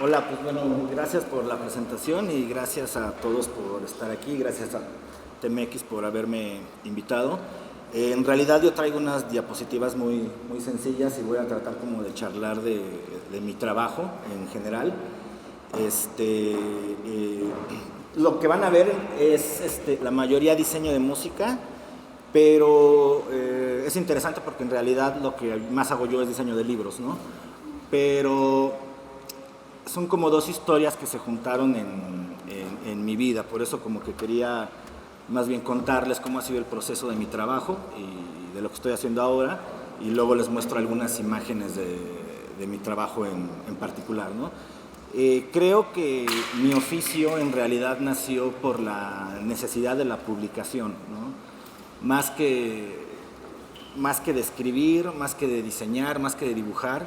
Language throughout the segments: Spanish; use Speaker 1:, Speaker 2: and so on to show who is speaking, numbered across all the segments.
Speaker 1: Hola, pues bueno, gracias por la presentación y gracias a todos por estar aquí, gracias a TMX por haberme invitado. En realidad yo traigo unas diapositivas muy sencillas y voy a tratar como de charlar de mi trabajo en general. Lo que van a ver es la mayoría diseño de música, pero es interesante porque en realidad lo que más hago yo es diseño de libros, ¿no? Pero son como dos historias que se juntaron en mi vida, por eso como que quería más bien contarles cómo ha sido el proceso de mi trabajo y de lo que estoy haciendo ahora, y luego les muestro algunas imágenes de mi trabajo en particular, ¿no? Creo que mi oficio en realidad nació por la necesidad de la publicación, ¿no? Más que de escribir, más que de diseñar, más que de dibujar.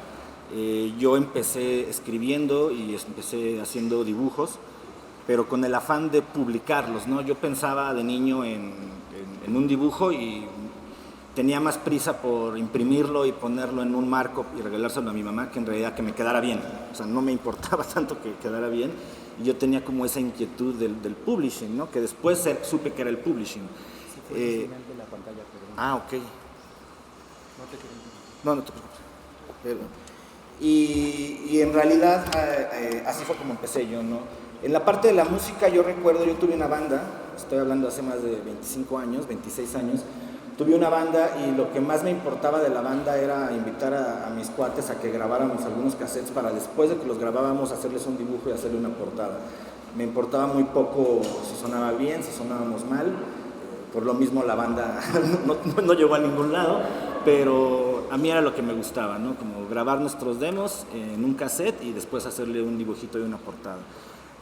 Speaker 1: Yo empecé escribiendo y empecé haciendo dibujos, pero con el afán de publicarlos, ¿no? Yo pensaba de niño en un dibujo y tenía más prisa por imprimirlo y ponerlo en un marco y regalárselo a mi mamá que en realidad que me quedara bien. O sea, no me importaba tanto que quedara bien. Y yo tenía como esa inquietud del publishing, ¿no? Que después supe que era el publishing.
Speaker 2: Sí, fue el final de la pantalla, perdón.
Speaker 1: Ok.
Speaker 2: No te quiero interrumpir.
Speaker 1: No te preocupes. Y en realidad así fue como empecé yo, ¿no? En la parte de la música yo recuerdo, yo tuve una banda, estoy hablando hace más de 25 años, 26 años, tuve una banda y lo que más me importaba de la banda era invitar a mis cuates a que grabáramos algunos cassettes para después de que los grabábamos hacerles un dibujo y hacerle una portada. Me importaba muy poco si sonaba bien, si sonábamos mal, por lo mismo la banda no llegó a ningún lado, pero a mí era lo que me gustaba, ¿no? Como grabar nuestros demos en un cassette y después hacerle un dibujito y una portada.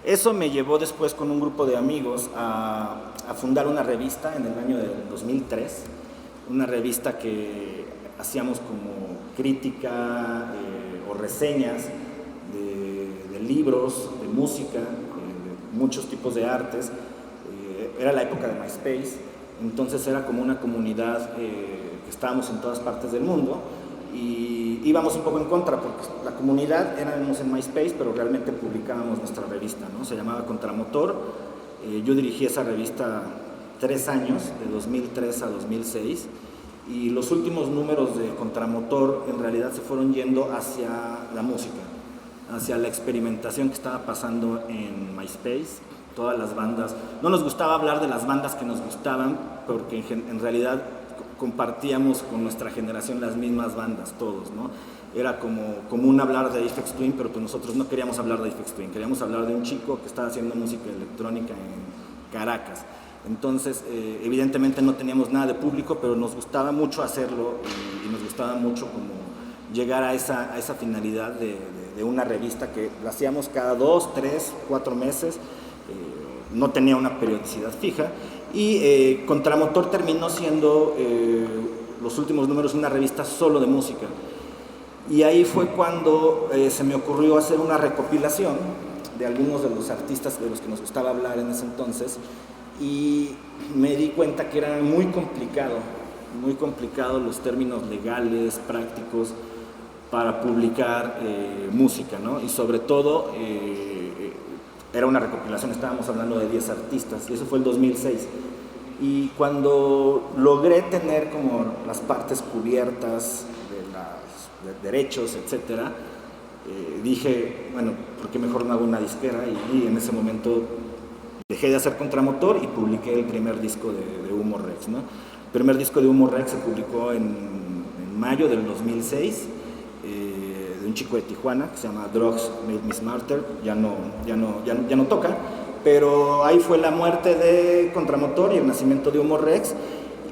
Speaker 1: Eso me llevó después con un grupo de amigos a fundar una revista en el año del 2003, una revista que hacíamos como crítica o reseñas de libros, de música, de muchos tipos de artes. Era la época de MySpace, entonces era como una comunidad que estábamos en todas partes del mundo y íbamos un poco en contra porque la comunidad éramos en MySpace, pero realmente publicábamos nuestra revista, ¿no? Se llamaba Contramotor. Yo dirigí esa revista 3 años, de 2003 a 2006, y los últimos números de Contramotor en realidad se fueron yendo hacia la música, hacia la experimentación que estaba pasando en MySpace. Todas las bandas, no nos gustaba hablar de las bandas que nos gustaban porque en realidad compartíamos con nuestra generación las mismas bandas, todos, ¿no? Era como común hablar de Aphex Twin, pero pues nosotros no queríamos hablar de Aphex Twin, queríamos hablar de un chico que estaba haciendo música electrónica en Caracas. Entonces, evidentemente no teníamos nada de público, pero nos gustaba mucho hacerlo y nos gustaba mucho como llegar a esa finalidad de una revista que la hacíamos cada 2, 3, 4 meses. No tenía una periodicidad fija y Contramotor terminó siendo los últimos números una revista solo de música, y ahí fue cuando se me ocurrió hacer una recopilación de algunos de los artistas de los que nos gustaba hablar en ese entonces, y me di cuenta que era muy complicado los términos legales, prácticos para publicar música, ¿no? Y sobre todo era una recopilación, estábamos hablando de 10 artistas, y eso fue el 2006. Y cuando logré tener como las partes cubiertas de derechos, etcétera, dije, bueno, ¿por qué mejor no hago una disquera? Y en ese momento dejé de hacer Contramotor y publiqué el primer disco de Humo Rex, ¿no? El primer disco de Humo Rex se publicó en mayo del 2006, de un chico de Tijuana que se llama Drugs Made Me Smarter. Ya no toca, pero ahí fue la muerte de Contramotor y el nacimiento de Humo Rex.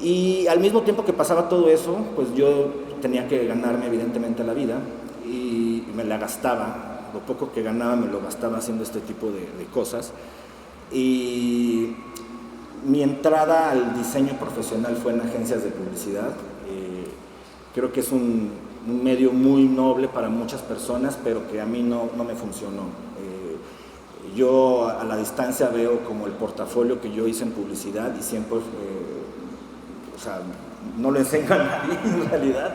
Speaker 1: Y al mismo tiempo que pasaba todo eso, pues yo tenía que ganarme evidentemente la vida y me la gastaba, lo poco que ganaba me lo gastaba haciendo este tipo de cosas. Y mi entrada al diseño profesional fue en agencias de publicidad. Creo que es un un medio muy noble para muchas personas, pero que a mí no me funcionó. Yo a la distancia veo como el portafolio que yo hice en publicidad y siempre, o sea, no lo enseño a nadie en realidad.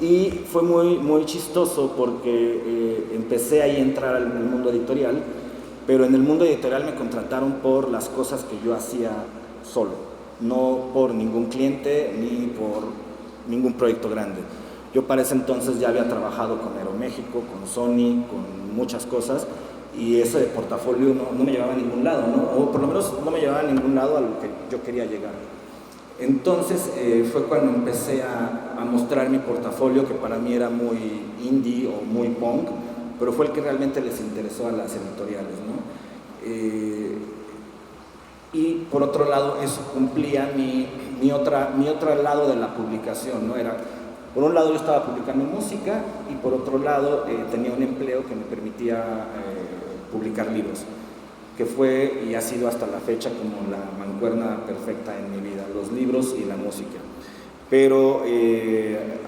Speaker 1: Y fue muy chistoso porque empecé ahí a entrar al mundo editorial, pero en el mundo editorial me contrataron por las cosas que yo hacía solo, no por ningún cliente ni por ningún proyecto grande. Yo para ese entonces ya había trabajado con Aeroméxico, con Sony, con muchas cosas, y ese portafolio no me llevaba a ningún lado, ¿no? O por lo menos no me llevaba a ningún lado a lo que yo quería llegar. Entonces fue cuando empecé a mostrar mi portafolio, que para mí era muy indie o muy punk, pero fue el que realmente les interesó a las editoriales, ¿no? Y por otro lado, eso cumplía mi otro lado de la publicación, ¿no? Era, por un lado yo estaba publicando música y por otro lado tenía un empleo que me permitía publicar libros, que fue y ha sido hasta la fecha como la mancuerna perfecta en mi vida, los libros y la música. Pero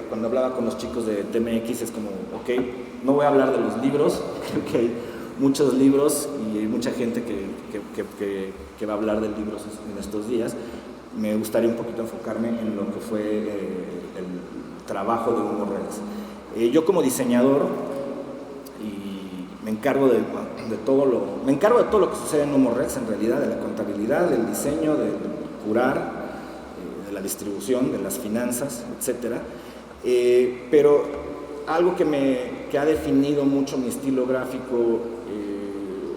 Speaker 1: cuando hablaba con los chicos de TMX es como, ok, no voy a hablar de los libros, creo que hay muchos libros y hay mucha gente que va a hablar de libros en estos días. Me gustaría un poquito enfocarme en lo que fue el trabajo de Humo Rex. Yo como diseñador me encargo de todo lo que sucede en Humo Rex, en realidad, de la contabilidad, del diseño, del curar, de la distribución, de las finanzas, etc. Pero algo que ha definido mucho mi estilo gráfico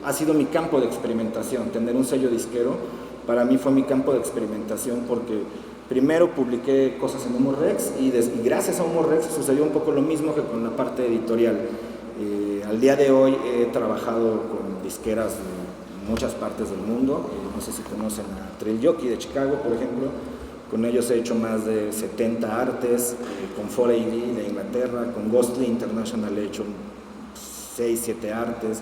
Speaker 1: ha sido mi campo de experimentación. Tener un sello disquero para mí fue mi campo de experimentación, porque primero publiqué cosas en Humo Rex y gracias a Humo Rex sucedió un poco lo mismo que con la parte editorial. Al día de hoy he trabajado con disqueras de muchas partes del mundo. No sé si conocen a Trill Jockey de Chicago, por ejemplo. Con ellos he hecho más de 70 artes, con 4AD de Inglaterra, con Ghostly International he hecho 6, 7 artes,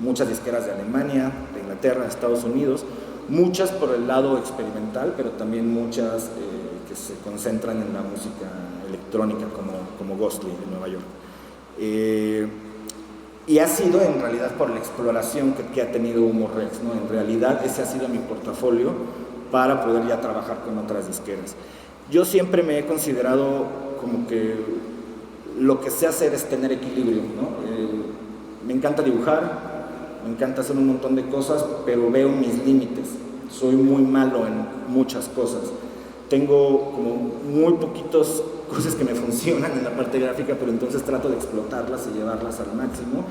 Speaker 1: muchas disqueras de Alemania, de Inglaterra, de Estados Unidos, muchas por el lado experimental, pero también muchas que se concentran en la música electrónica, como Ghostly de Nueva York. Y ha sido en realidad por la exploración que ha tenido Humo Rex, ¿no? En realidad ese ha sido mi portafolio para poder ya trabajar con otras disqueras. Yo siempre me he considerado como que lo que sé hacer es tener equilibrio, ¿no? Me encanta dibujar, me encanta hacer un montón de cosas, pero veo mis límites. Soy muy malo en muchas cosas. Tengo como muy poquitas cosas que me funcionan en la parte gráfica, pero entonces trato de explotarlas y llevarlas al máximo.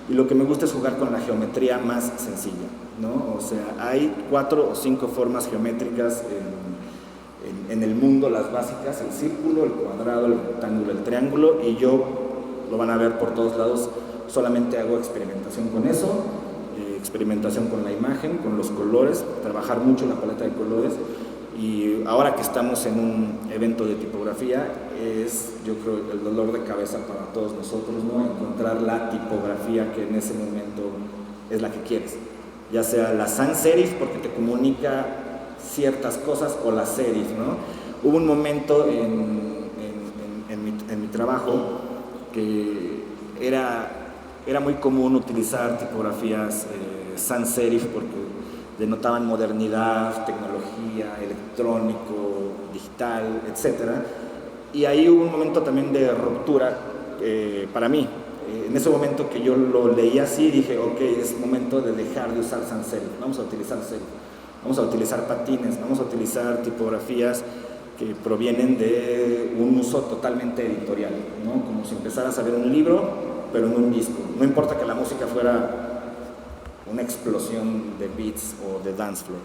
Speaker 1: Y lo que me gusta es jugar con la geometría más sencilla, ¿no? O sea, hay 4 o 5 formas geométricas en el mundo, las básicas: el círculo, el cuadrado, el rectángulo, el triángulo, y yo, lo van a ver por todos lados, solamente hago experimentación con eso, experimentación con la imagen, con los colores, trabajar mucho en la paleta de colores. Y ahora que estamos en un evento de tipografía, es, yo creo, el dolor de cabeza para todos nosotros, ¿no? Encontrar la tipografía que en ese momento es la que quieres, ya sea la sans serif porque te comunica ciertas cosas, o la serif, ¿no? Hubo un momento en mi trabajo que era muy común utilizar tipografías sans serif porque denotaban modernidad, tecnología, electrónico, digital, etc. Y ahí hubo un momento también de ruptura para mí. En ese momento que yo lo leí así, dije, ok, es momento de dejar de usar sans serif, vamos a utilizar serif, vamos a utilizar patines, vamos a utilizar tipografías que provienen de un uso totalmente editorial, ¿no? Como si empezaras a ver un libro, pero en un disco. No importa que la música fuera una explosión de beats o de dance floor.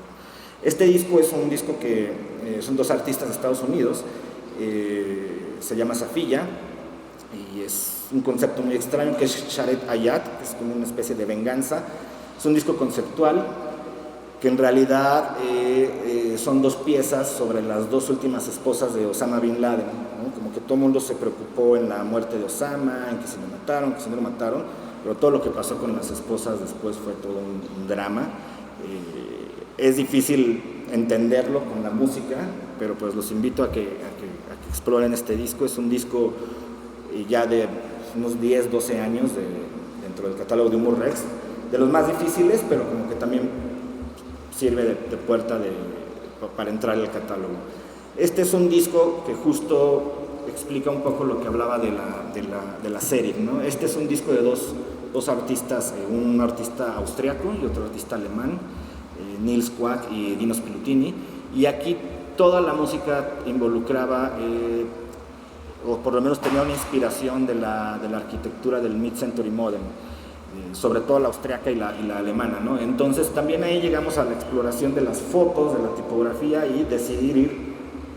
Speaker 1: Este disco es un disco que son 2 artistas de Estados Unidos, se llama Safiya, y es un concepto muy extraño, que es Sharet Ayat, que es como una especie de venganza. Es un disco conceptual que en realidad son 2 piezas sobre las 2 últimas esposas de Osama Bin Laden, ¿no? Como que todo el mundo se preocupó en la muerte de Osama, en que se lo mataron, que se no lo mataron, pero todo lo que pasó con las esposas después fue todo un drama. Es difícil entenderlo con la música, pero pues los invito a que exploren este disco. Es un disco ya de unos 10, 12 años dentro del catálogo de Humor Rex, de los más difíciles, pero como que también sirve de puerta para entrar al catálogo. Este es un disco que justo explica un poco lo que hablaba de la serie, ¿no? Este es un disco de dos artistas, un artista austriaco y otro artista alemán, Nils Quack y Dino Spilutini, y aquí toda la música involucraba, o por lo menos tenía una inspiración de la arquitectura del Mid-Century Modern, sobre todo la austriaca y la alemana, ¿no? Entonces también ahí llegamos a la exploración de las fotos, de la tipografía y decidir ir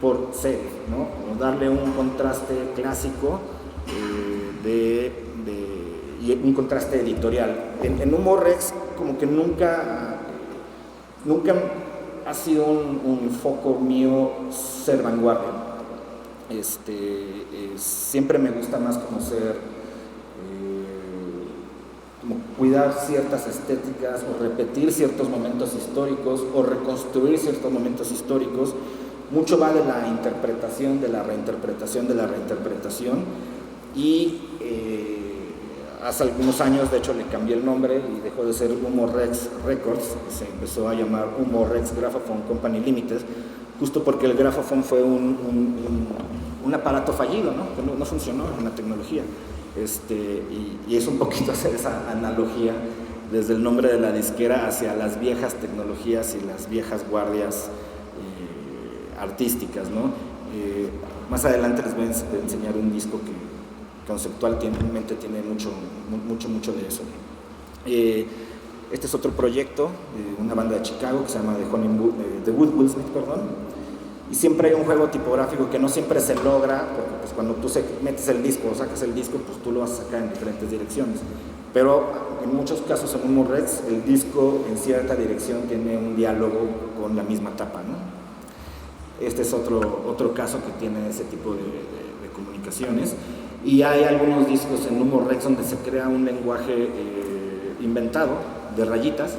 Speaker 1: por serie, ¿no? O darle un contraste clásico y un contraste editorial. En Humor Rex como que nunca ha sido un foco mío ser vanguardia. Siempre me gusta más como cuidar ciertas estéticas o repetir ciertos momentos históricos o reconstruir ciertos momentos históricos. Mucho va de la interpretación, de la reinterpretación, y hace algunos años de hecho le cambié el nombre y dejó de ser Humor Rex Records, se empezó a llamar Humor Rex Graphophone Company Limited, justo porque el Graphophone fue un aparato fallido, ¿no? Que no funcionó en la tecnología. Y es un poquito hacer esa analogía desde el nombre de la disquera hacia las viejas tecnologías y las viejas guardias artísticas, ¿no? Más adelante les voy a enseñar un disco que conceptualmente tiene mucho de eso. Este es otro proyecto de una banda de Chicago que se llama The Woodwillsmith, y siempre hay un juego tipográfico que no siempre se logra, porque pues, cuando tú metes el disco o sacas el disco, pues tú lo vas a sacar en diferentes direcciones. Pero en muchos casos en Humor Rex, el disco en cierta dirección tiene un diálogo con la misma tapa, ¿no? Este es otro caso que tiene ese tipo de comunicaciones. Y hay algunos discos en Humor Rex donde se crea un lenguaje inventado de rayitas,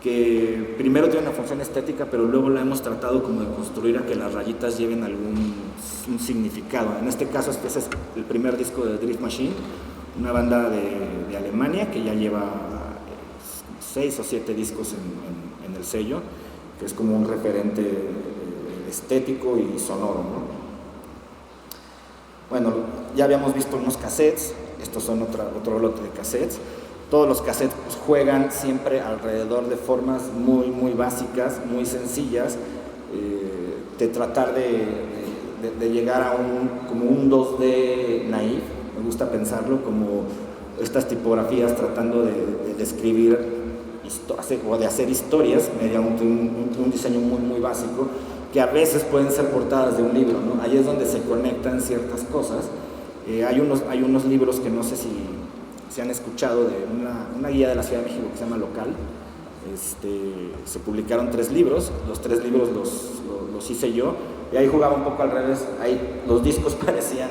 Speaker 1: que primero tiene una función estética, pero luego la hemos tratado como de construir a que las rayitas lleven un significado. En este caso, este es el primer disco de Drift Machine, una banda de Alemania que ya lleva 6 o 7 discos en el sello, que es como un referente estético y sonoro, ¿no? Bueno, ya habíamos visto unos cassettes, estos son otro lote de cassettes. Todos los cassettes pues, juegan siempre alrededor de formas muy básicas, muy sencillas, de tratar de llegar a como un 2D naif, me gusta pensarlo, como estas tipografías tratando de describir o de hacer historias mediante un diseño muy básico, que a veces pueden ser portadas de un libro, ¿no? Ahí es donde se conectan ciertas cosas. Hay unos libros que no sé si se han escuchado, de una guía de la Ciudad de México que se llama Local. Se publicaron 3 libros, los 3 libros los hice yo, y ahí jugaba un poco al revés, ahí los libros parecían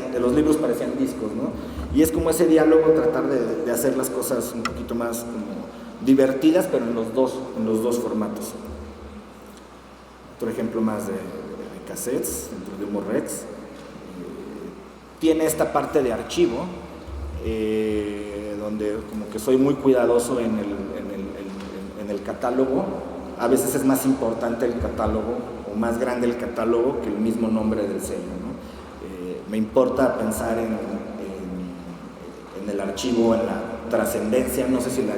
Speaker 1: discos, ¿no? Y es como ese diálogo, tratar de hacer las cosas un poquito más como divertidas, pero en los dos formatos. Otro ejemplo más de cassettes dentro de Humor Rex. Tiene esta parte de archivo, donde como que soy muy cuidadoso en el catálogo. A veces es más importante el catálogo o más grande el catálogo que el mismo nombre del sello, ¿no? Me importa pensar en el archivo, en la trascendencia, no sé si la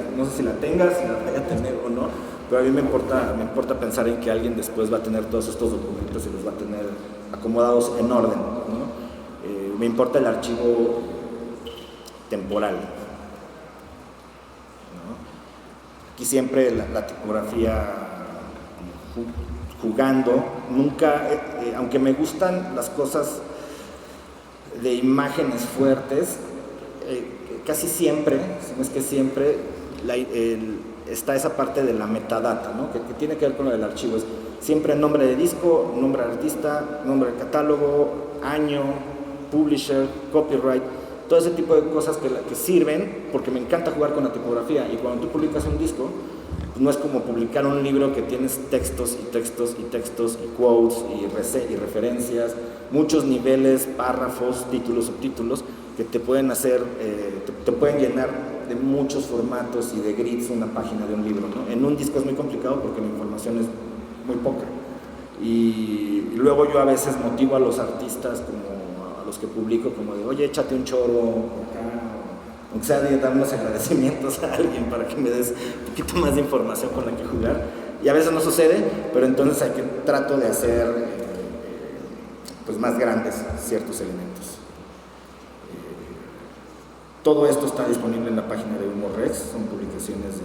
Speaker 1: tenga, si la vaya a tener o no, pero a mí me importa pensar en que alguien después va a tener todos estos documentos y los va a tener acomodados en orden, ¿no? Me importa el archivo temporal, ¿no? Aquí siempre la tipografía jugando, nunca, aunque me gustan las cosas de imágenes fuertes, casi siempre, si no es que siempre, está esa parte de la metadata, ¿no? que tiene que ver con lo del archivo. Es siempre nombre de disco, nombre de artista, nombre de catálogo, año, publisher, copyright, todo ese tipo de cosas que sirven, porque me encanta jugar con la tipografía. Y cuando tú publicas un disco, pues no es como publicar un libro que tienes textos y textos y textos y quotes y referencias, muchos niveles, párrafos, títulos, subtítulos. que te pueden hacer, te pueden llenar de muchos formatos y de grids una página de un libro, ¿no? En un disco es muy complicado porque la información es muy poca. Y luego yo a veces motivo a los artistas, como a los que publico, como de, oye, échate un choro acá, aunque sea de dar unos agradecimientos a alguien para que me des un poquito más de información con la que jugar. Y a veces no sucede, pero entonces trato de hacer pues más grandes ciertos elementos. Todo esto está disponible en la página de Humor Rex, son publicaciones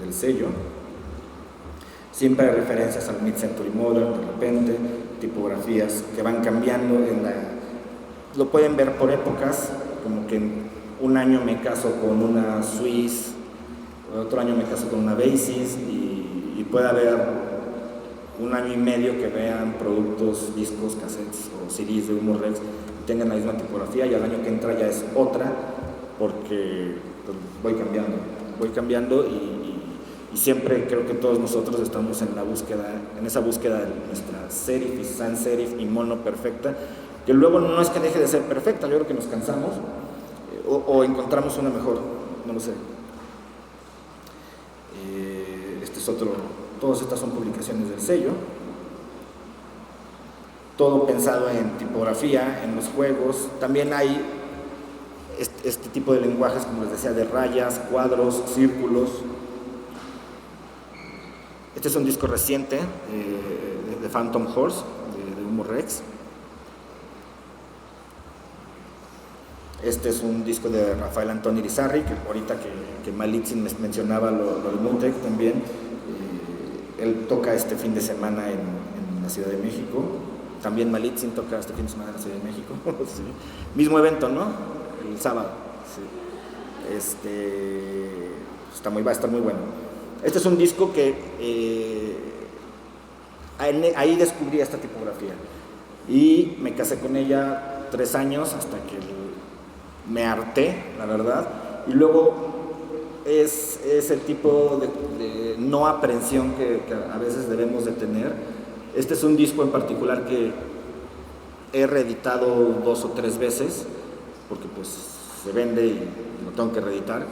Speaker 1: del sello. Siempre hay referencias al Mid-Century Modern, de repente, tipografías que van cambiando. Lo pueden ver por épocas, como que un año me caso con una Swiss, otro año me caso con una Basis, y puede haber un año y medio que vean productos, discos, cassettes o CDs de Humor Rex y tengan la misma tipografía, y al año que entra ya es otra, porque pues, voy cambiando y siempre creo que todos nosotros estamos en esa búsqueda de nuestra serif y sans serif y mono perfecta, que luego no es que deje de ser perfecta, yo creo que nos cansamos o encontramos una mejor, no lo sé. Todas estas son publicaciones del sello, todo pensado en tipografía, en los juegos. También hay este tipo de lenguajes, como les decía, de rayas, cuadros, círculos. Este es un disco reciente de Phantom Horse, de Humor Rex. Este es un disco de Rafael Antonio Irizarry, que ahorita que Malitzin mencionaba lo de Mutec también. Él toca este fin de semana en la Ciudad de México. También Malitzin toca este fin de semana en la Ciudad de México. Sí. Mismo evento, ¿no? El sábado. Sí. Va a estar muy bueno. Este es un disco que ahí descubrí esta tipografía y me casé con ella 3 años hasta que me harté, la verdad, y luego es el tipo de no aprehensión que a veces debemos de tener. Este es un disco en particular que he reeditado 2 o 3 veces porque pues se vende y lo tengo que reeditar.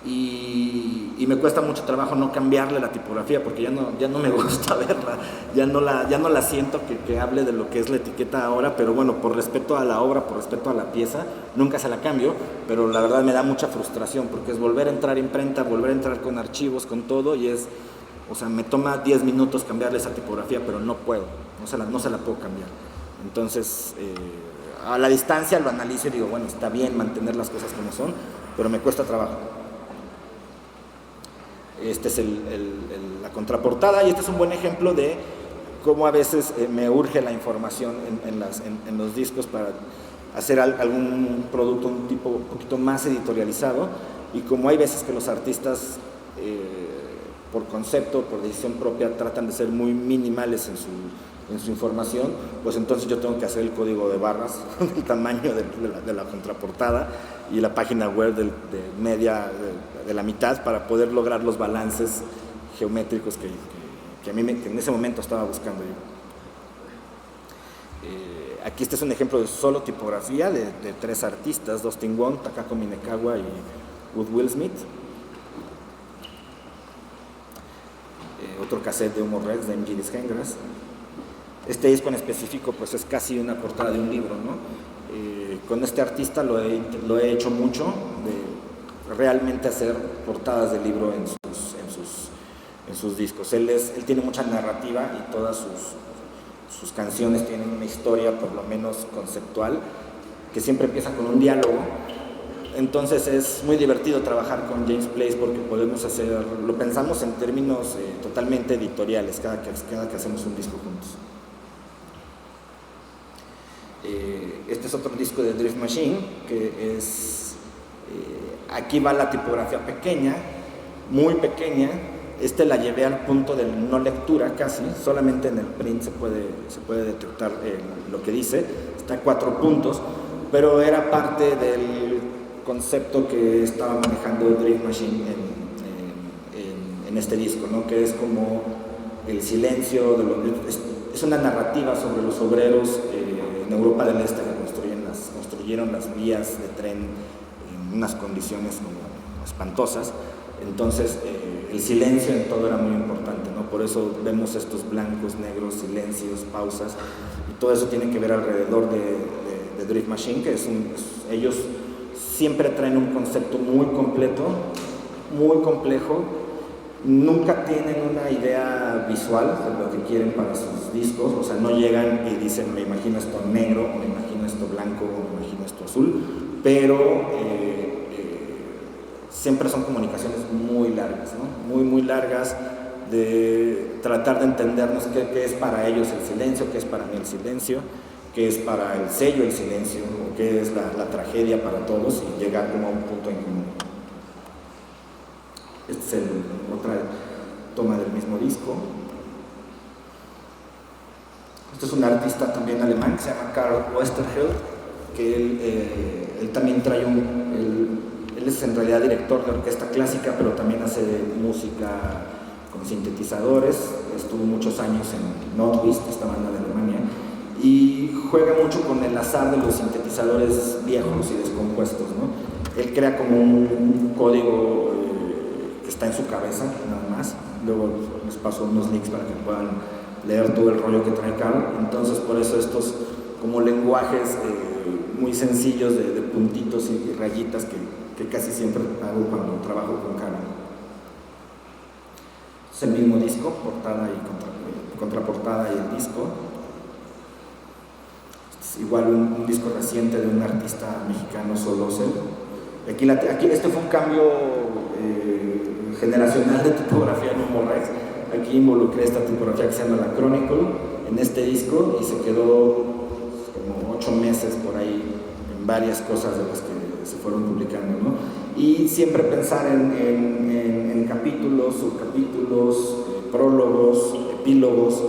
Speaker 1: Y me cuesta mucho trabajo no cambiarle la tipografía porque ya no me gusta verla, ya no la siento que hable de lo que es la etiqueta ahora, pero bueno, por respeto a la obra, por respeto a la pieza, nunca se la cambio, pero la verdad me da mucha frustración porque es volver a entrar a imprenta, volver a entrar con archivos, con todo, y me toma 10 minutos cambiarle esa tipografía, pero no puedo, no se la puedo cambiar. Entonces, a la distancia lo analizo y digo, bueno, está bien mantener las cosas como son, pero me cuesta trabajo. Este es la contraportada, y este es un buen ejemplo de cómo a veces me urge la información en los discos para hacer algún producto un poquito más editorializado, y como hay veces que los artistas por concepto, por decisión propia, tratan de ser muy minimales en su información, pues entonces yo tengo que hacer el código de barras del tamaño de la contraportada y la página web de media de la mitad para poder lograr los balances geométricos que en ese momento estaba buscando yo. Aquí este es un ejemplo de solo tipografía de 3 artistas, Dustin Wong, Takako Minekawa y Woodwill Smith. Otro cassette de Humor Rex de MG Gengras. Este disco en específico pues es casi una portada de un libro, ¿no? Con este artista lo he hecho mucho, de realmente hacer portadas de libro en sus discos. Él tiene mucha narrativa y todas sus canciones tienen una historia, por lo menos conceptual, que siempre empieza con un diálogo. Entonces es muy divertido trabajar con James Place porque lo pensamos en términos totalmente editoriales cada que hacemos un disco juntos. Este es otro disco de Drift Machine, que es, aquí va la tipografía pequeña, muy pequeña. La llevé al punto de no lectura casi, solamente en el print se puede detectar lo que dice, está a 4 puntos, pero era parte del concepto que estaba manejando Drift Machine en este disco, ¿no? Que es como el silencio, es una narrativa sobre los obreros en Europa del Este que construyen construyeron las vías de tren en unas condiciones como espantosas. Entonces el silencio en todo era muy importante, ¿no? Por eso vemos estos blancos, negros, silencios, pausas, y todo eso tiene que ver alrededor de Drift Machine, que ellos siempre traen un concepto muy completo, muy complejo. Nunca tienen una idea visual de lo que quieren para sus discos, o sea, no llegan y dicen me imagino esto negro, o me imagino esto blanco, o me imagino esto azul, pero siempre son comunicaciones muy largas, ¿no? Muy largas, de tratar de entendernos qué es para ellos el silencio, qué es para mí el silencio, qué es para el sello el silencio, o qué es la tragedia para todos, y llegar como a un punto en común. Esta es otra toma del mismo disco. Este es un artista también alemán que se llama Karl Oesterheld, que él también trae él es en realidad director de orquesta clásica, pero también hace música con sintetizadores. Estuvo muchos años en Nordwist, esta banda de Alemania, y juega mucho con el azar de los sintetizadores viejos y descompuestos, ¿no? Él crea como un código que está en su cabeza, nada más. Luego les paso unos links para que puedan leer todo el rollo que trae Karl. Entonces, por eso estos como lenguajes muy sencillos de puntitos y rayitas que casi siempre hago cuando trabajo con Karl. Es el mismo disco, portada y contraportada y el disco. Es igual un disco reciente de un artista mexicano, Solosel. Aquí este fue un cambio generacional de tipografía en Humo Rex. Aquí involucré esta tipografía que se llama la Chronicle en este disco, y se quedó como 8 meses por ahí en varias cosas de las que se fueron publicando, ¿no? Y siempre pensar en capítulos, subcapítulos, prólogos, epílogos.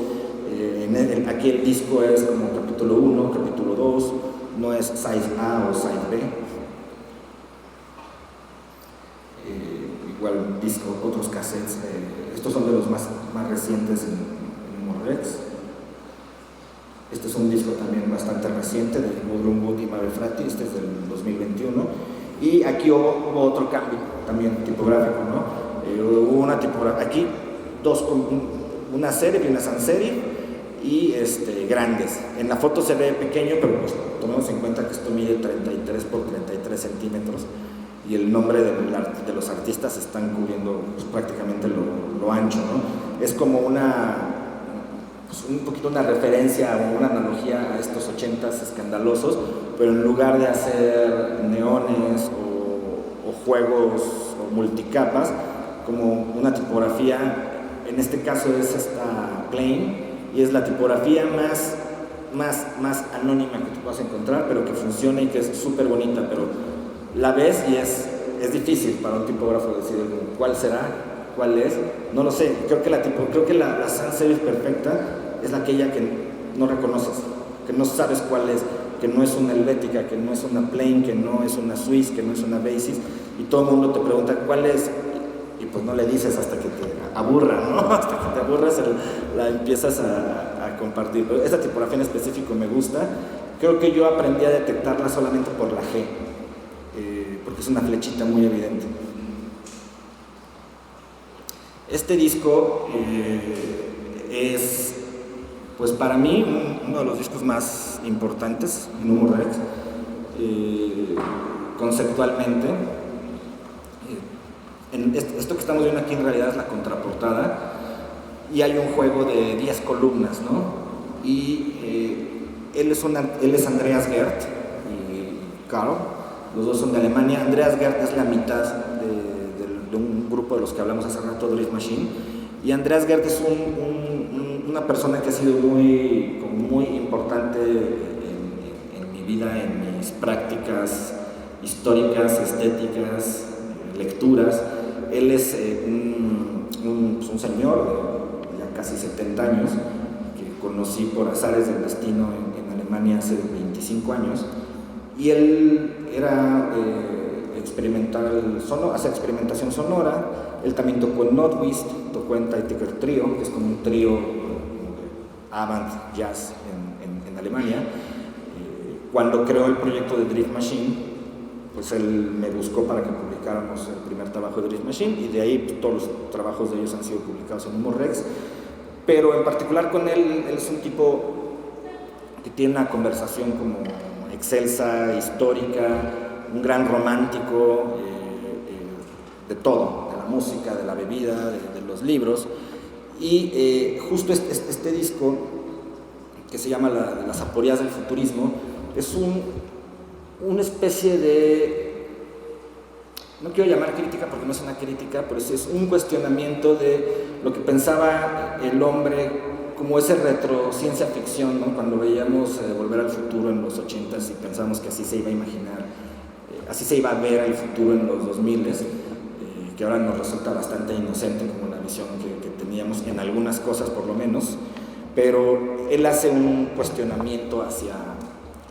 Speaker 1: Aquí el disco es como capítulo 1, capítulo 2, no es side A o side B. Igual disco, otros cassettes, estos son de los más recientes en Morrex. Este es un disco también bastante reciente de Gudrun Gut y Mabel Frati, este es del 2021. Y aquí hubo otro cambio también tipográfico, ¿no? Hubo una tipografía, aquí una serif y una sans serif, y grandes. En la foto se ve pequeño, pero pues tomemos en cuenta que esto mide 33 por 33 centímetros, y el nombre de los artistas están cubriendo pues, prácticamente lo ancho, ¿no? Es como un poquito una referencia o una analogía a estos 80s escandalosos, pero en lugar de hacer neones o juegos o multicapas, como una tipografía, en este caso es esta plain, y es la tipografía más anónima que tú puedas encontrar, pero que funciona y que es súper bonita, pero la ves y es difícil para un tipógrafo decir cuál será, cuál es, no lo sé. Creo que la sans serif perfecta es aquella que no reconoces, que no sabes cuál es, que no es una helvética, que no es una plain, que no es una swiss, que no es una basis, y todo el mundo te pregunta cuál es, y pues no le dices hasta que te aburra, ¿no? Hasta que te aburras la empiezas a compartir. Pero esta tipografía en específico me gusta. Creo que yo aprendí a detectarla solamente por la G, porque es una flechita muy evidente. Este disco es, pues para mí, uno de los discos más importantes en Humo Rex, conceptualmente. Esto que estamos viendo aquí en realidad es la contraportada, y hay un juego de 10 columnas, ¿no? Y él es Andreas Gerd y Karl, los dos son de Alemania. Andreas Gerd es la mitad de un grupo de los que hablamos hace rato, Drift Machine, y Andreas Gerd es una persona que ha sido muy importante en mi vida, en mis prácticas históricas, estéticas, lecturas. Él es un señor de ya casi 70 años que conocí por azares del destino en Alemania hace 25 años, y él era hace experimentación sonora. Él también tocó en Nordwist, tocó en Taitiker Trio, que es como un trío avant jazz en Alemania. cuando creó el proyecto de Drift Machine, pues él me buscó para que publicáramos el primer trabajo de Drift Machine, y de ahí pues, todos los trabajos de ellos han sido publicados en Humor Rex. Pero en particular con él es un tipo que tiene una conversación como excelsa, histórica, un gran romántico de todo, de la música, de la bebida, de los libros. Y justo este disco, que se llama Las aporías del futurismo, es una especie de, no quiero llamar crítica porque no es una crítica, pero es un cuestionamiento de lo que pensaba el hombre como ese retro ciencia ficción, ¿no? Cuando veíamos Volver al Futuro en los 80s y pensábamos que así se iba a imaginar, así se iba a ver el futuro en los 2000s, que ahora nos resulta bastante inocente como la visión que teníamos en algunas cosas por lo menos, pero él hace un cuestionamiento hacia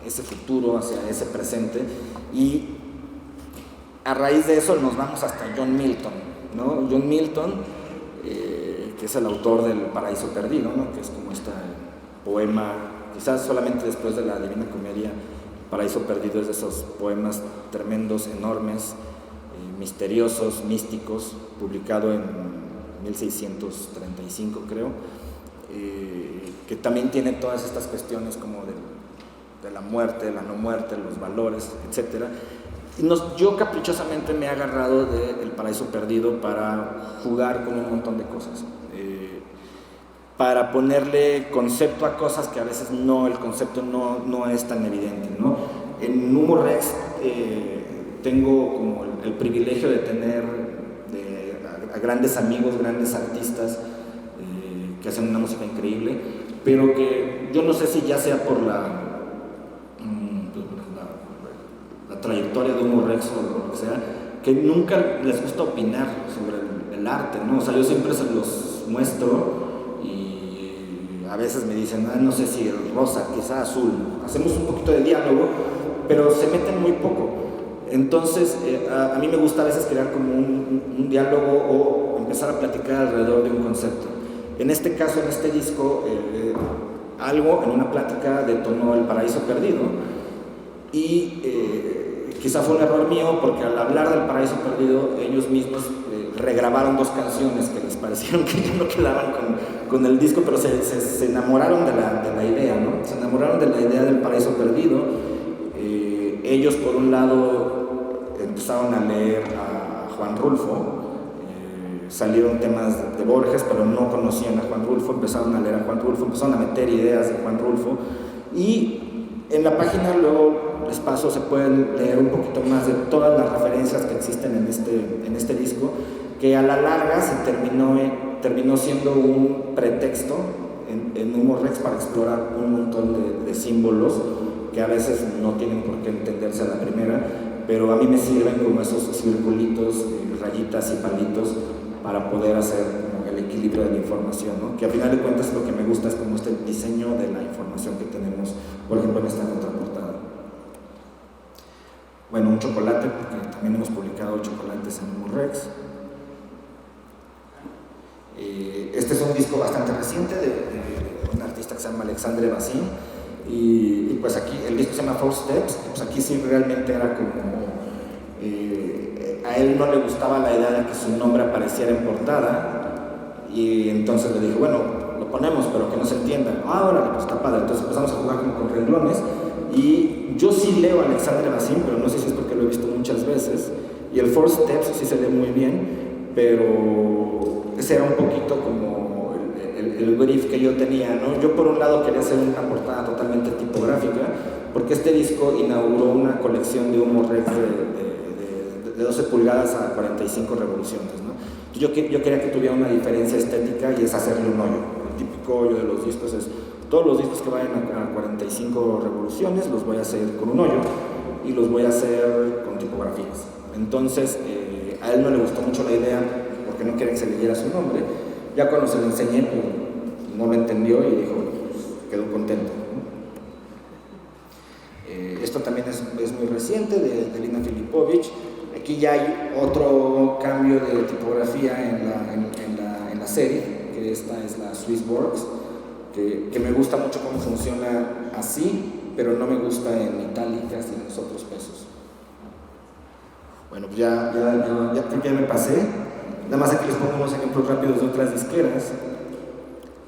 Speaker 1: ese futuro, hacia ese presente, y a raíz de eso nos vamos hasta John Milton, ¿no? John Milton, que es el autor del Paraíso Perdido, ¿no? Que es como este poema, quizás solamente después de la Divina Comedia, Paraíso Perdido es de esos poemas tremendos, enormes, misteriosos, místicos, publicado en 1635 creo, que también tiene todas estas cuestiones como de la muerte, la no muerte, los valores, etc. Yo caprichosamente me he agarrado del Paraíso Perdido para jugar con un montón de cosas, para ponerle concepto a cosas que a veces el concepto no es tan evidente, ¿no? En Humor Rex tengo como el privilegio de tener a grandes amigos, grandes artistas que hacen una música increíble, pero que yo no sé si ya sea por la trayectoria de Humor Rex o lo que sea, que nunca les gusta opinar sobre el arte, ¿no? O sea, yo siempre se los muestro y a veces me dicen, no sé si rosa, quizá azul. Hacemos un poquito de diálogo, pero se meten muy poco. Entonces, a mí me gusta a veces crear como un diálogo o empezar a platicar alrededor de un concepto. En este caso, en este disco, algo en una plática detonó el Paraíso Perdido y quizá fue un error mío porque al hablar del Paraíso Perdido ellos mismos regrabaron dos canciones que les parecieron que ya no quedaban con el disco, pero se enamoraron de la idea, ¿no? Se enamoraron de la idea del Paraíso Perdido. Ellos por un lado empezaron a leer a Juan Rulfo, salieron temas de Borges, pero no conocían a Juan Rulfo, empezaron a leer a Juan Rulfo, empezaron a meter ideas de Juan Rulfo, y en la página luego les paso, se pueden leer un poquito más de todas las referencias que existen en este disco, que a la larga se terminó siendo un pretexto en Humor Rex para explorar un montón de símbolos que a veces no tienen por qué entenderse a la primera, pero a mí me sirven como esos circulitos, rayitas y palitos para poder hacer como el equilibrio de la información, ¿no? Que a final de cuentas lo que me gusta es como este diseño de la información que tenemos, por ejemplo, en esta contraportada. Bueno, un chocolate, porque también hemos publicado chocolates en Humor Rex. Este es un disco bastante reciente de un artista que se llama Alexandre Bazin, y pues aquí el disco se llama Four Steps, pues aquí sí realmente era como a él no le gustaba la idea de que su nombre apareciera en portada, y entonces le dije, bueno, lo ponemos pero que no se entienda. Órale, pues está padre. Entonces empezamos a jugar como con renglones, y yo sí leo a Alexandre Bazin, pero no sé si es porque lo he visto muchas veces, y el Four Steps sí se lee muy bien, pero ese era un poquito como el brief que yo tenía, ¿no? Yo por un lado quería hacer una portada totalmente tipográfica, porque este disco inauguró una colección de Humor Rex de 12 pulgadas a 45 revoluciones, ¿no? Yo quería que tuviera una diferencia estética, y es hacerle un hoyo. El típico hoyo de los discos es, todos los discos que vayan a 45 revoluciones los voy a hacer con un hoyo, y los voy a hacer con tipografías. Entonces, a él no le gustó mucho la idea, porque no quería que se leyera su nombre. Ya cuando se lo enseñé, pues, no lo entendió y dijo, pues, quedó contento, ¿no? Esto también es muy reciente, de Lina Filipovich. Aquí ya hay otro cambio de tipografía en la serie, que esta es la Swissworks, que me gusta mucho cómo funciona así, pero no me gusta en itálicas y en los otros pesos. Bueno, pues ya creo que ya me pasé. Nada más aquí les pongo unos ejemplos rápidos de otras disqueras.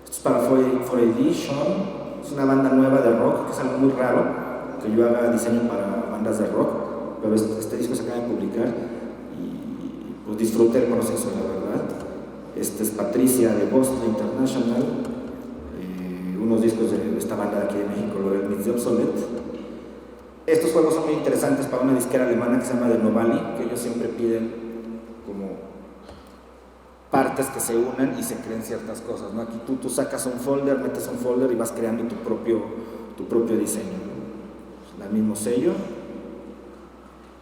Speaker 1: Esto es para 4 Edition. Es una banda nueva de rock, que es algo muy raro, que yo haga diseño para bandas de rock, pero este disco se acaba de publicar y pues disfruté el proceso, la verdad. Este es Patricia de Boston International, unos discos de esta banda de aquí de México, Lorel Meets the Obsolete. Estos juegos son muy interesantes para una disquera alemana que se llama The Novali, que ellos siempre piden como partes que se unan y se creen ciertas cosas, ¿no? Aquí tú sacas un folder, metes un folder y vas creando tu propio diseño, ¿no? El mismo sello.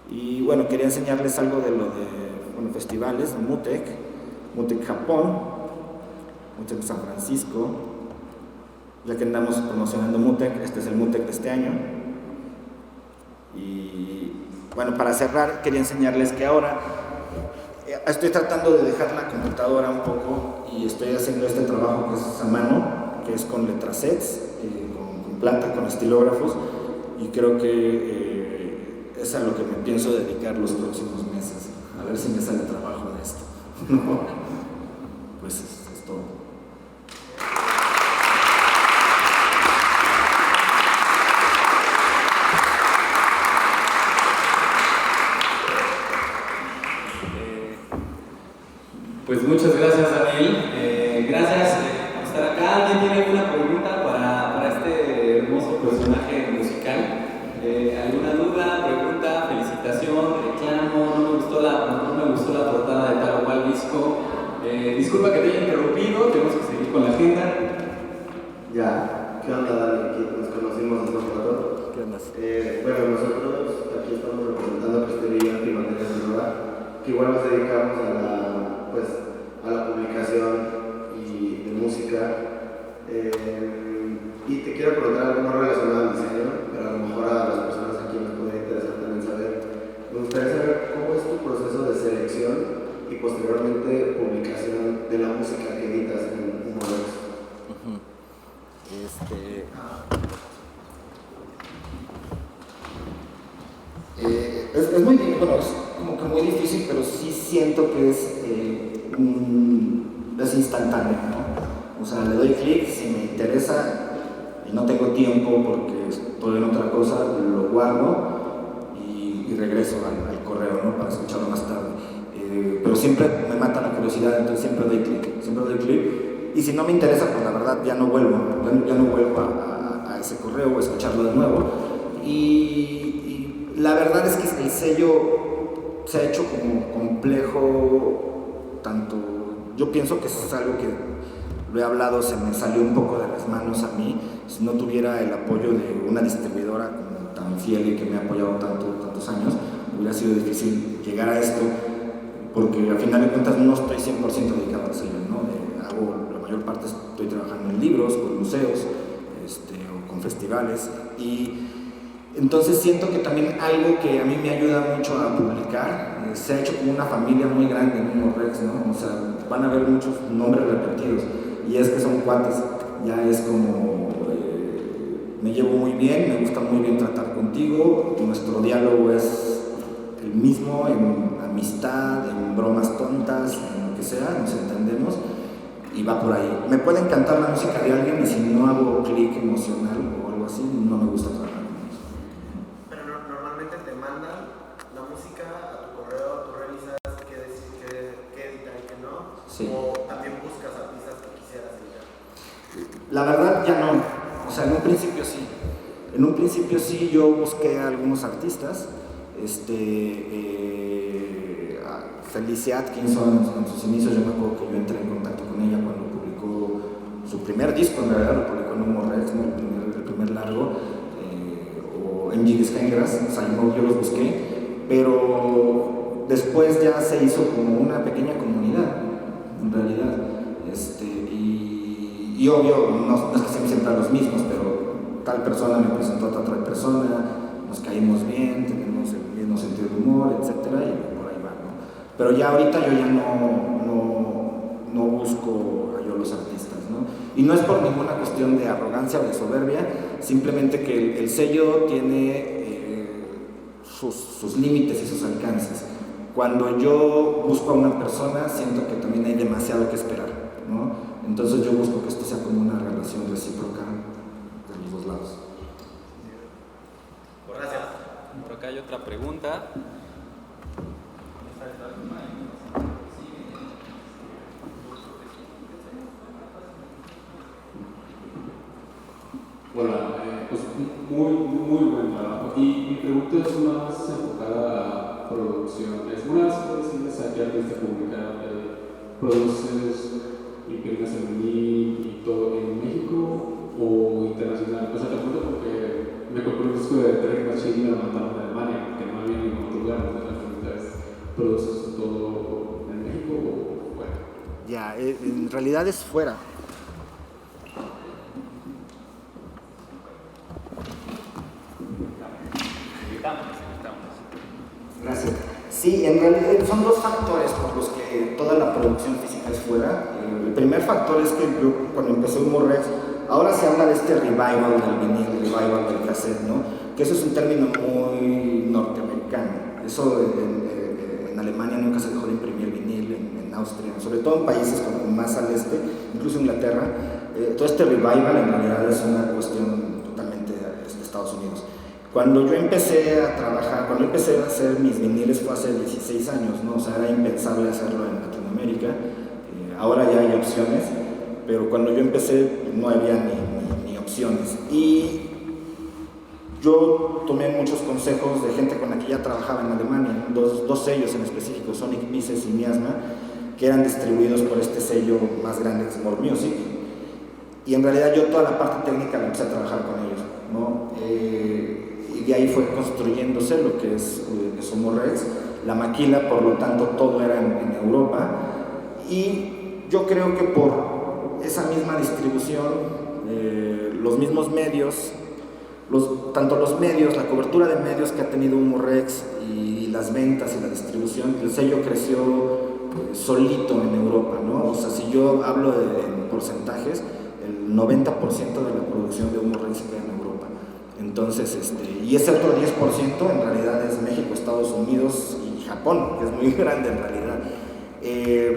Speaker 1: Y bueno, quería enseñarles algo de lo de festivales, Mutec Japón, Mutec San Francisco. Ya que andamos promocionando Mutec, este es el Mutec de este año. Y bueno, para cerrar, quería enseñarles que ahora estoy tratando de dejar la computadora un poco y estoy haciendo este trabajo que es a mano, que es con letrasets, con plata, con estilógrafos, y creo que es a lo que me pienso dedicar los próximos meses, a ver si me sale trabajo de esto. Pues es todo.
Speaker 3: Pues muchas gracias, Daniel. Gracias por estar acá. ¿Alguien tiene alguna pregunta para este hermoso personaje musical? ¿Alguna duda, pregunta, felicitación, reclamo? No me gustó la portada de tal o cual disco. Disculpa que te haya interrumpido, tenemos que seguir con la agenda.
Speaker 4: Ya, ¿qué onda, Dani? Nos conocimos hace un rato.
Speaker 1: ¿Qué onda?
Speaker 4: Bueno, nosotros aquí estamos representando Crestería Primatería Sonora, que igual nos dedicamos a la publicación y de música. Y te quiero preguntar algo no relacionado al diseño, pero a lo mejor a las personas aquí nos podría interesar también saber. Me gustaría saber cómo es tu proceso de selección y posteriormente publicación de la música que editas en Humorex.
Speaker 1: Es muy difícil, bueno, es como que muy difícil, pero sí siento que es instantáneo, ¿no? O sea, le doy clic, si me interesa y no tengo tiempo porque estoy en otra cosa, lo guardo y regreso al correo, ¿no? Para escucharlo más tarde. Pero siempre me mata la curiosidad, entonces siempre doy clic. Y si no me interesa, pues la verdad ya no vuelvo a ese correo o a escucharlo de nuevo. Y la verdad es que el sello se ha hecho como complejo, tanto, yo pienso que eso es algo que lo he hablado, se me salió un poco de las manos a mí. Si no tuviera el apoyo de una distribuidora como tan fiel y que me ha apoyado tantos años, hubiera sido difícil llegar a esto, porque al final de cuentas no estoy 100% dedicado al sello, ¿no? La mayor parte estoy trabajando en libros, con museos, o con festivales, y entonces siento que también algo que a mí me ayuda mucho a publicar, se ha hecho como una familia muy grande en Humorex, ¿no? O sea, van a haber muchos nombres repetidos, y es que son cuates, ya es como, me llevo muy bien, me gusta muy bien tratar contigo, nuestro diálogo es el mismo en amistad, en bromas tontas, en lo que sea, nos entendemos, y va por ahí. Me puede encantar la música de alguien y si no hago clic emocional o algo así, no me gusta trabajar.
Speaker 4: Normalmente te mandan la música a tu correo, tú revisas qué editar y qué no,
Speaker 1: sí.
Speaker 4: O también buscas artistas que quisieras editar.
Speaker 1: La verdad ya no, o sea, en un principio sí yo busqué a algunos artistas, Felicia Atkinson en sus inicios, yo me acuerdo que yo entré en contacto con ella cuando publicó su primer disco, en realidad lo publicó en Humorex, ¿no? el primer largo, o en Gilles Gengras, o sea, yo los busqué, pero después ya se hizo como una pequeña comunidad, en realidad, y obvio, no es que sean siempre los mismos, pero tal persona me presentó a otra persona, nos caímos bien, tenemos el mismo sentido de humor, etcétera, y por ahí va, ¿no? Pero ya ahorita yo ya no busco a yo los artistas, ¿no? Y no es por ninguna cuestión de arrogancia o de soberbia, simplemente que el sello tiene sus límites y sus alcances. Cuando yo busco a una persona, siento que también hay demasiado que esperar, ¿no? Entonces yo busco que esto sea como una relación recíproca de los dos lados.
Speaker 3: Gracias. Por acá hay otra pregunta.
Speaker 5: Hola, pues muy buen trabajo. Y mi pregunta es más enfocada a producción. ¿Alguna vez puedes decirles a qué artista publicar produces, imprimes en vinil y todo en México o internacional? O sea, te pregunto porque me compré un disco de Derek Machine y me lo mandaron de Alemania, que no había en ningún otro lugar. Entonces la pregunta es, ¿produces todo en México o fuera?
Speaker 1: Ya, en realidad es fuera. Gracias. Sí, en realidad son dos factores por los que toda la producción física es fuera. El primer factor es que yo, cuando empecé Humor Rex, ahora se habla de este revival del vinil, revival del cassette, ¿no? Que eso es un término muy norteamericano. Eso en Alemania nunca se dejó de imprimir vinil, en Austria, sobre todo en países como más al este, incluso Inglaterra. Todo este revival en realidad es una cuestión totalmente de Estados Unidos. Cuando yo empecé a trabajar, cuando empecé a hacer mis viniles fue hace 16 años, ¿no? O sea, era impensable hacerlo en Latinoamérica. Ahora ya hay opciones, pero cuando yo empecé no había ni opciones. Y yo tomé muchos consejos de gente con la que ya trabajaba en Alemania, dos sellos en específico, Sonic Pieces y Miasma, que eran distribuidos por este sello más grande que es More Music. Y en realidad yo toda la parte técnica la empecé a trabajar con ellos, ¿no? Y de ahí fue construyéndose lo que es Humor Rex. La maquila, por lo tanto, todo era en Europa. Y yo creo que por esa misma distribución, los mismos medios, tanto los medios, la cobertura de medios que ha tenido Humor Rex y las ventas y la distribución, el sello creció solito en Europa, ¿no? O sea, si yo hablo en porcentajes, el 90% de la producción de Humor Rex se queda en Europa. Entonces, y ese otro 10% en realidad es México, Estados Unidos y Japón, que es muy grande en realidad.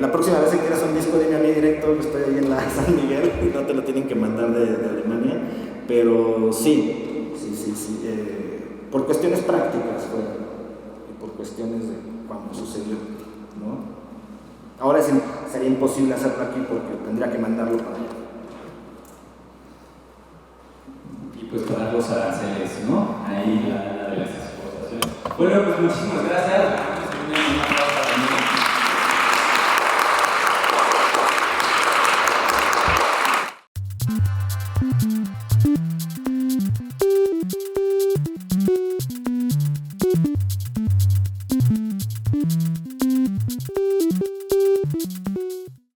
Speaker 1: La próxima vez que quieras un disco, dime a mí directo, yo estoy ahí en la San Miguel y no te lo tienen que mandar de Alemania, pero sí, por cuestiones prácticas fue, y por cuestiones de cuando sucedió, ¿no? Ahora sería imposible hacerlo aquí porque tendría que mandarlo para allá.
Speaker 3: Pues para los aranceles, ¿no? Ahí la de las exportaciones. Bueno, pues muchísimas gracias.